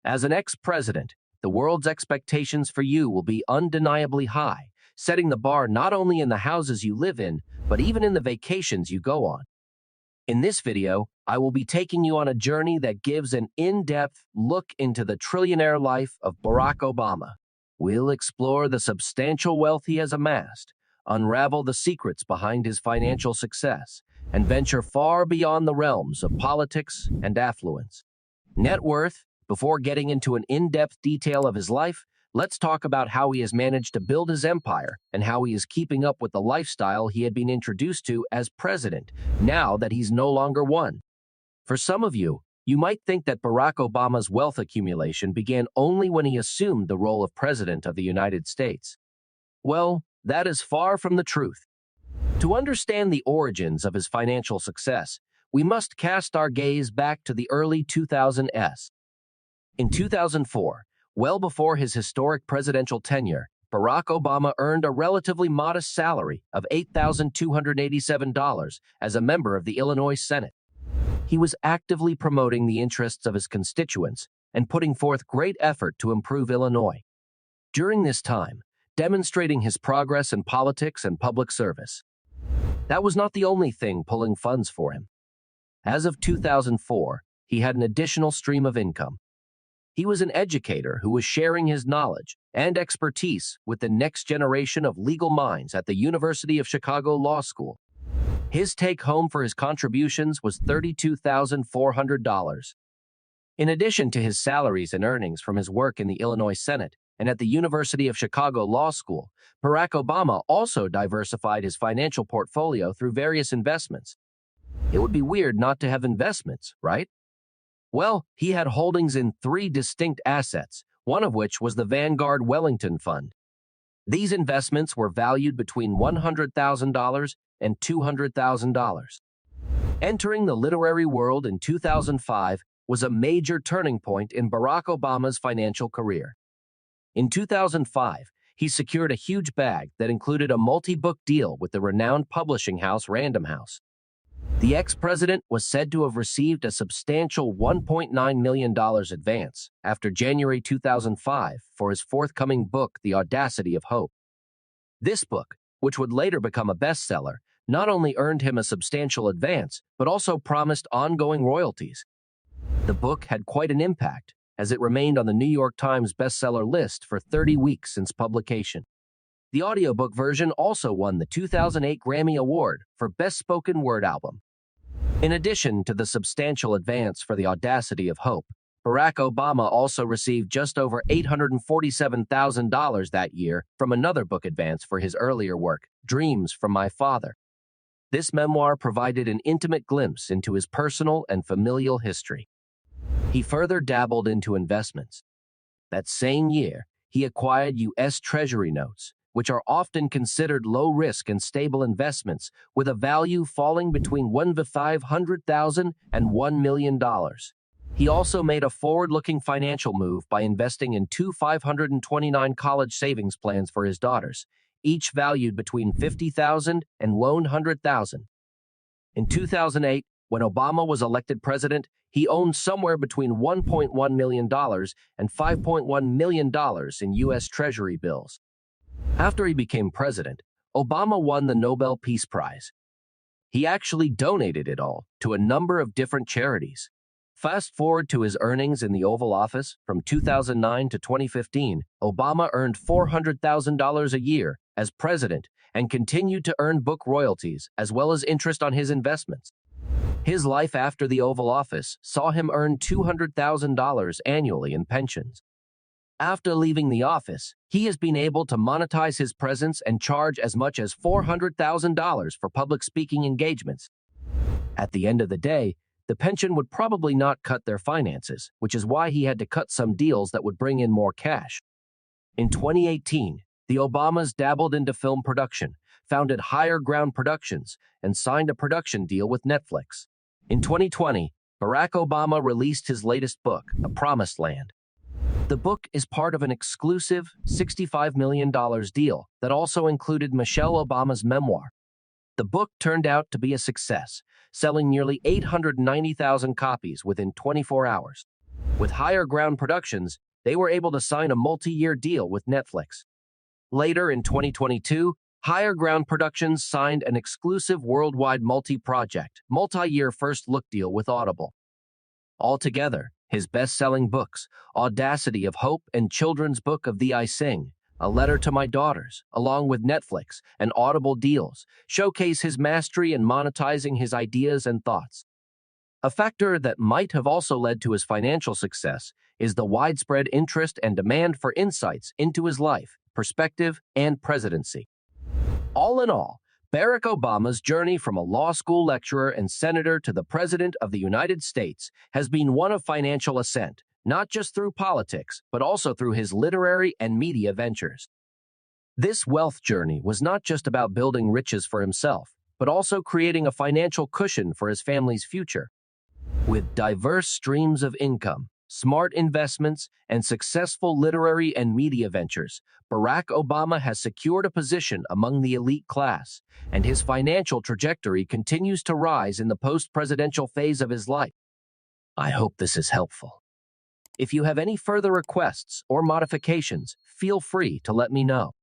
As an ex-president, the world's expectations for you will be undeniably high, setting the bar not only in the houses you live in, but even in the vacations you go on. In this video, I will be taking you on a journey that gives an in-depth look into the trillionaire life of Barack Obama. We'll explore the substantial wealth he has amassed, unravel the secrets behind his financial success, and venture far beyond the realms of politics and affluence. Net worth. Before getting into an in-depth detail of his life, let's talk about how he has managed to build his empire and how he is keeping up with the lifestyle he had been introduced to as president, now that he's no longer one. For some of you, you might think that Barack Obama's wealth accumulation began only when he assumed the role of President of the United States. Well, that is far from the truth. To understand the origins of his financial success, we must cast our gaze back to the early 2000s. In 2004, well before his historic presidential tenure, Barack Obama earned a relatively modest salary of $8,287 as a member of the Illinois Senate. He was actively promoting the interests of his constituents and putting forth great effort to improve Illinois. During this time, demonstrating his progress in politics and public service. That was not the only thing pulling funds for him. As of 2004, he had an additional stream of income. He was an educator who was sharing his knowledge and expertise with the next generation of legal minds at the University of Chicago Law School. His take-home for his contributions was $32,400. In addition to his salaries and earnings from his work in the Illinois Senate and at the University of Chicago Law School, Barack Obama also diversified his financial portfolio through various investments. It would be weird not to have investments, right? Well, he had holdings in 3 distinct assets, one of which was the Vanguard Wellington Fund. These investments were valued between $100,000 and $200,000. Entering the literary world in 2005 was a major turning point in Barack Obama's financial career. In 2005, he secured a huge bag that included a multi-book deal with the renowned publishing house Random House. The ex-president was said to have received a substantial $1.9 million advance after January 2005 for his forthcoming book, The Audacity of Hope. This book, which would later become a bestseller, not only earned him a substantial advance, but also promised ongoing royalties. The book had quite an impact, as it remained on the New York Times bestseller list for 30 weeks since publication. The audiobook version also won the 2008 Grammy Award for Best Spoken Word Album. In addition to the substantial advance for The Audacity of Hope, Barack Obama also received just over $847,000 that year from another book advance for his earlier work, Dreams from My Father. This memoir provided an intimate glimpse into his personal and familial history. He further dabbled into investments. That same year, he acquired U.S. Treasury notes, which are often considered low-risk and stable investments, with a value falling between $1,500,000 and $1 million. He also made a forward-looking financial move by investing in 2 529 college savings plans for his daughters, each valued between $50,000 and $100,000. In 2008, when Obama was elected president, he owned somewhere between $1.1 million and $5.1 million in U.S. Treasury bills. After he became president, Obama won the Nobel Peace Prize. He actually donated it all to a number of different charities. Fast forward to his earnings in the Oval Office from 2009 to 2015, Obama earned $400,000 a year as president and continued to earn book royalties as well as interest on his investments. His life after the Oval Office saw him earn $200,000 annually in pensions. After leaving the office, he has been able to monetize his presence and charge as much as $400,000 for public speaking engagements. At the end of the day, the pension would probably not cut their finances, which is why he had to cut some deals that would bring in more cash. In 2018, the Obamas dabbled into film production, founded Higher Ground Productions, and signed a production deal with Netflix. In 2020, Barack Obama released his latest book, A Promised Land. The book is part of an exclusive $65 million deal that also included Michelle Obama's memoir. The book turned out to be a success, selling nearly 890,000 copies within 24 hours. With Higher Ground Productions, they were able to sign a multi-year deal with Netflix. Later in 2022, Higher Ground Productions signed an exclusive worldwide multi-year first-look deal with Audible. Altogether, his best-selling books, Audacity of Hope and Children's Book of the I Sing, A Letter to My Daughters, along with Netflix and Audible deals, showcase his mastery in monetizing his ideas and thoughts. A factor that might have also led to his financial success is the widespread interest and demand for insights into his life, perspective, and presidency. All in all, Barack Obama's journey from a law school lecturer and senator to the President of the United States has been one of financial ascent, not just through politics, but also through his literary and media ventures. This wealth journey was not just about building riches for himself, but also creating a financial cushion for his family's future. With diverse streams of income, smart investments, and successful literary and media ventures, Barack Obama has secured a position among the elite class, and his financial trajectory continues to rise in the post-presidential phase of his life. I hope this is helpful. If you have any further requests or modifications, feel free to let me know.